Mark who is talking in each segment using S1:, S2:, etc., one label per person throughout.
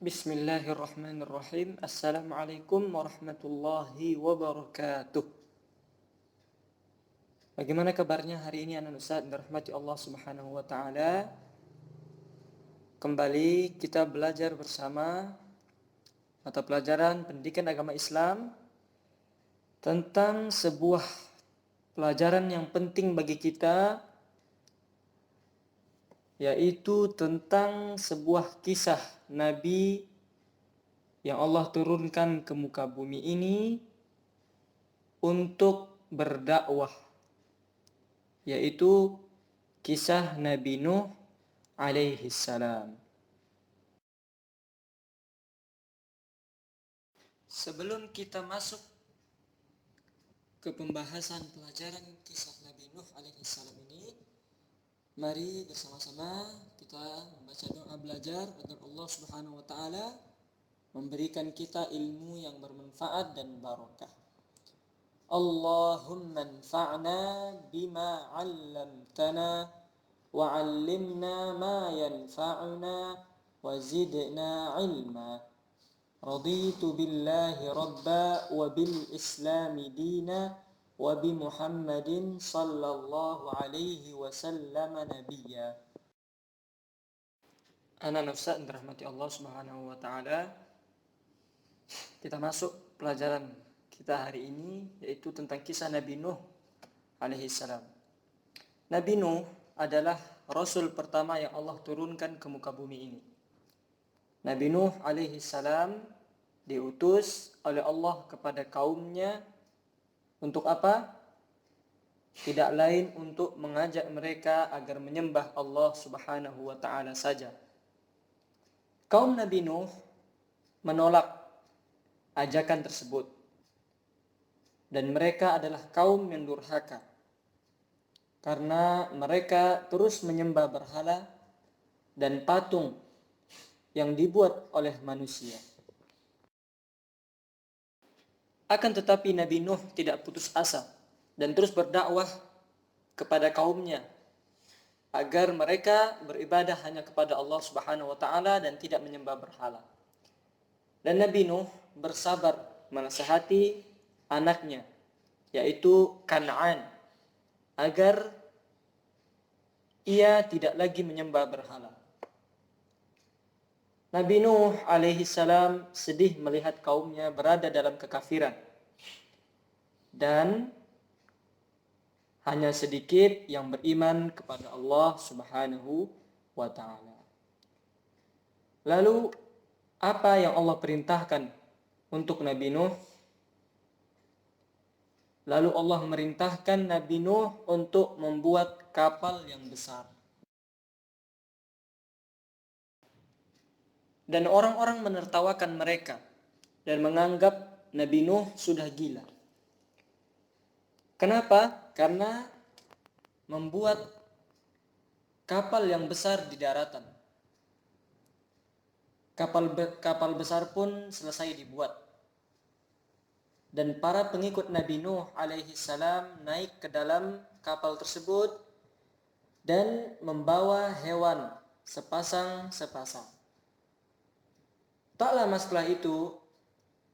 S1: Bismillahirrahmanirrahim. Assalamualaikum warahmatullahi wabarakatuh. Bagaimana kabarnya hari ini anak Ustaz dirahmati Allah Subhanahu wa taala? Kembali kita belajar bersama mata pelajaran Pendidikan Agama Islam tentang sebuah pelajaran yang penting bagi kita, yaitu tentang sebuah kisah Nabi yang Allah turunkan ke muka bumi ini untuk berdakwah, yaitu kisah Nabi Nuh alaihi salam. Sebelum kita masuk ke pembahasan pelajaran kisah Nabi Nuh alaihi salam ini, mari bersama-sama kita membaca doa belajar agar Allah Subhanahu wa taala memberikan kita ilmu yang bermanfaat dan barakah. Allahumma anfa'na bima 'allamtana wa 'allimna ma yanfa'una wa zidna 'ilma. Raditu billahi rabba wa bil islami dina wa bi Muhammadin sallallahu alaihi wasallam nabiyya. Anak nafsa dirahmati Allah Subhanahu wa taala. Kita masuk pelajaran kita hari ini, yaitu tentang kisah Nabi Nuh alaihi salam. Nabi Nuh adalah rasul pertama yang Allah turunkan ke muka bumi ini. Nabi Nuh alaihi salam diutus oleh Allah kepada kaumnya untuk apa? Tidak lain untuk mengajak mereka agar menyembah Allah Subhanahu wa taala saja. Kaum Nabi Nuh menolak ajakan tersebut, dan mereka adalah kaum yang durhaka karena mereka terus menyembah berhala dan patung yang dibuat oleh manusia. Akan tetapi Nabi Nuh tidak putus asa dan terus berdakwah kepada kaumnya agar mereka beribadah hanya kepada Allah Subhanahu wa taala dan tidak menyembah berhala. Dan Nabi Nuh bersabar menasihati anaknya, yaitu Kan'an, agar ia tidak lagi menyembah berhala. Nabi Nuh alaihi salam sedih melihat kaumnya berada dalam kekafiran, dan hanya sedikit yang beriman kepada Allah Subhanahu wa taala. Lalu apa yang Allah perintahkan untuk Nabi Nuh? Lalu Allah merintahkan Nabi Nuh untuk membuat kapal yang besar. Dan orang-orang menertawakan mereka dan menganggap Nabi Nuh sudah gila. Kenapa? Karena membuat kapal yang besar di daratan. Kapal besar pun selesai dibuat. Dan para pengikut Nabi Nuh alaihi salam naik ke dalam kapal tersebut dan membawa hewan sepasang-sepasang. Tak lama setelah itu,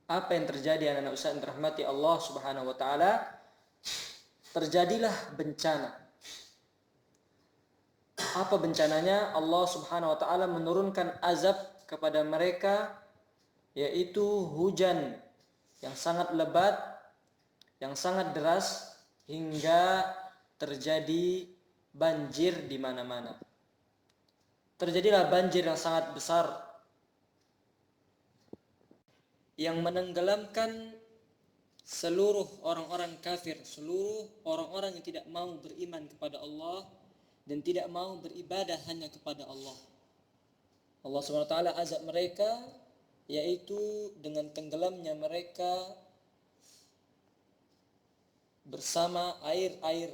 S1: apa yang terjadi anak-anak Ustaz yang dirahmati Allah Subhanahu wa taala? Terjadilah bencana. Apa bencananya? Allah Subhanahu wa taala menurunkan azab kepada mereka, yaitu hujan yang sangat lebat, yang sangat deras, hingga terjadi banjir di mana-mana. Terjadilah banjir yang sangat besar yang menenggelamkan seluruh orang-orang kafir, seluruh orang-orang yang tidak mau beriman kepada Allah dan tidak mau beribadah hanya kepada Allah. Allah SWT azab mereka, yaitu dengan tenggelamnya mereka bersama air-air,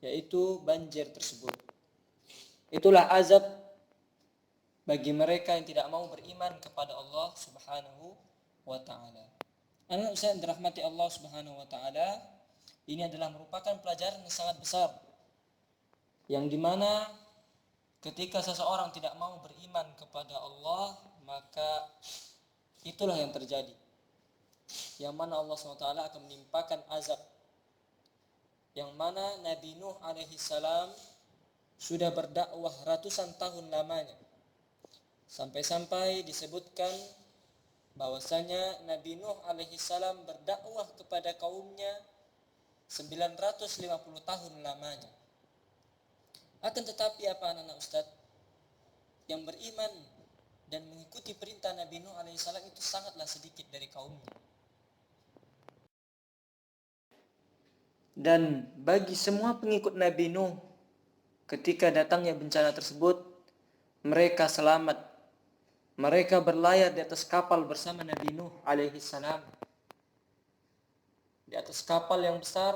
S1: yaitu banjir tersebut. Itulah azab bagi mereka yang tidak mau beriman kepada Allah Subhanahu wa taala. Anak Ustaz dirahmati Allah Subhanahu wa taala, ini adalah merupakan pelajaran yang sangat besar, yang dimana ketika seseorang tidak mau beriman kepada Allah, maka itulah yang terjadi. Yang mana Allah SWT akan menimpakan azab. Yang mana Nabi Nuh alaihi salam sudah berdakwah ratusan tahun lamanya. Sampai-sampai disebutkan bahwasanya Nabi Nuh alaihi salam berdakwah kepada kaumnya 950 tahun lamanya. Akan tetapi apa anak-anak Ustaz? Yang beriman dan mengikuti perintah Nabi Nuh alaihissalam itu sangatlah sedikit dari kaumnya. Dan bagi semua pengikut Nabi Nuh, ketika datangnya bencana tersebut, mereka selamat. Mereka berlayar di atas kapal bersama Nabi Nuh alaihissalam. Di atas kapal yang besar,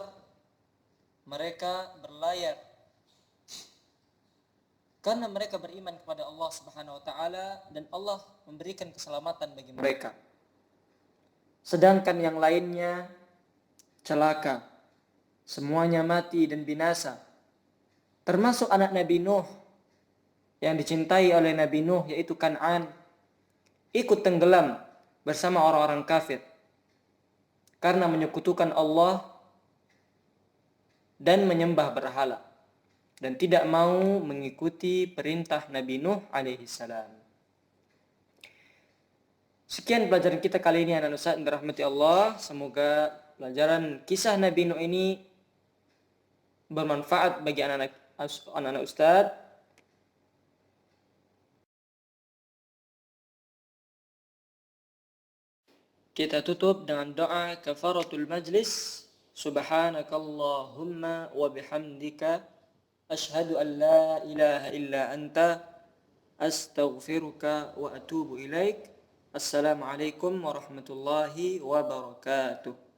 S1: mereka berlayar karena mereka beriman kepada Allah Subhanahu wa taala dan Allah memberikan keselamatan bagi mereka. Sedangkan yang lainnya celaka. Semuanya mati dan binasa. Termasuk anak Nabi Nuh yang dicintai oleh Nabi Nuh, yaitu Kan'an, ikut tenggelam bersama orang-orang kafir karena menyekutukan Allah dan menyembah berhala, dan tidak mau mengikuti perintah Nabi Nuh alaihi salam. Sekian pelajaran kita kali ini anak Ustaz yang dirahmati Allah. Semoga pelajaran kisah Nabi Nuh ini bermanfaat bagi anak-anak Ustaz. Kita tutup dengan doa kafaratul majlis. Subhanakallahumma wa bihamdika asyhadu an la ilaha illa anta astaghfiruka wa atubu ilaik. Assalamualaikum warahmatullahi wabarakatuh.